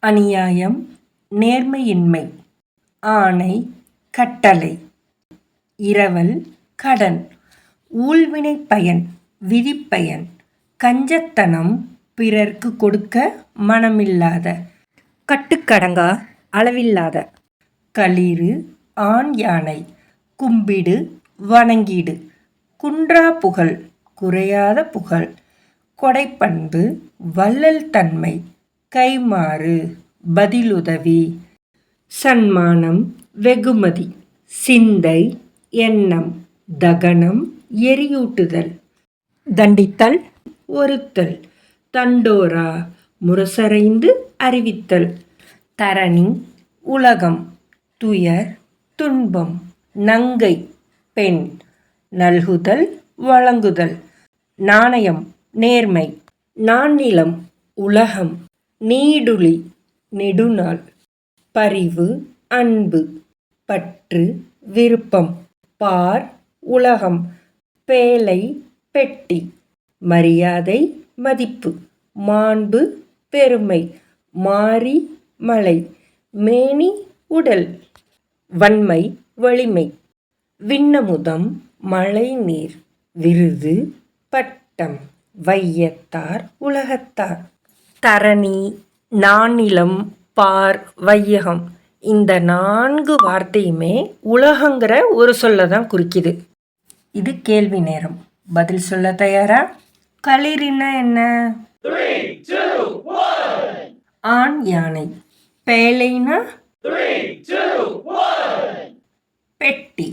அநியாயம், நேர்மையின்மை. ஆணை, கட்டளை. இரவல், கடன். ஊழ்வினைப் பயன், விதிப்பயன். கஞ்சத்தனம், பிறர்க்கு கொடுக்க மனமில்லாத. கட்டுக்கடங்கா, அளவில்லாத. களிறு, ஆண் யானை. கும்பிடு, வணங்கிடு. குன்றா புகழ், குறையாத புகழ். கொடைப்பண்பு, வள்ளல் தன்மை. கைம்மாறு, பதிலுதவி. சன்மானம், வெகுமதி. சிந்தை, எண்ணம். தகனம், எரியூட்டுதல். தண்டித்தல், ஒறுத்தல். தண்டோரா, முரசறைந்து அறிவித்தல். தரணி, உலகம். துயர், துன்பம். நங்கை, பெண். நல்குதல், வழங்குதல். நாணயம், நேர்மை. நானிலம், உலகம். நீடுழி, நெடுநாள். பரிவு, அன்பு. பற்று, விருப்பம். பார், உலகம். பேழை, பெட்டி. மரியாதை, மதிப்பு. மாண்பு, பெருமை. மாரி, மலை. மேனி, உடல். வன்மை, வலிமை. விண்ணமுதம், மழைநீர். விருது, பட்டம். வையத்தார், உலகத்தார். தரணி, நானிலம், பார், வையகம். இந்த 4 வார்த்தையுமே உலகங்கிற ஒரு சொல்ல தான் குறிக்குது. இது கேள்வி நேரம். பதில் சொல்ல தயாரா? களிறுனா என்ன? 3, 2, 1. ஆண் யானை. பேழைனா? 3, 2, 1. பெட்டி.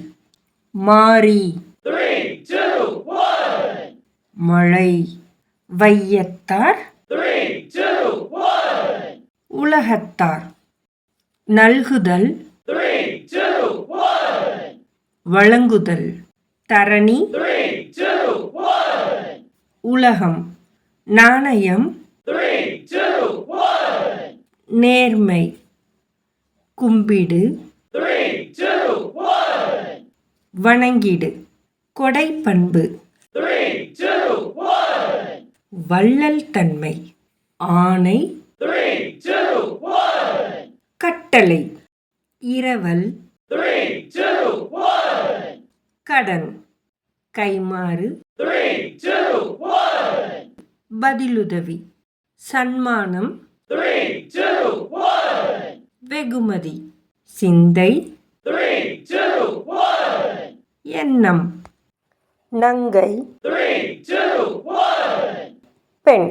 மாரி. 3, 2, 1. மழை. வையத்தார். 3, 2, 1. உலகத்தார். நல்குதல். 3, 2, 1. வழங்குதல். தரணி. 3, 2, 1. உலகம். நாணயம். 3, 2, 1. நேர்மை. கும்பிடு. 3, 2, 1. வணங்கிடு. கொடைப்பண்பு. 3, 2, 1. வள்ளல் தன்மை. ஆணை. 3, 2, 1. கட்டளை. இரவல். 3, 2, 1. கடன். கைம்மாறு. 3, 2, 1. பதிலுதவி. சன்மானம். 3, 2, 1. வெகுமதி. சிந்தை. 3, 2, 1. எண்ணம். நங்கை. 3, 2, 1. பெண்.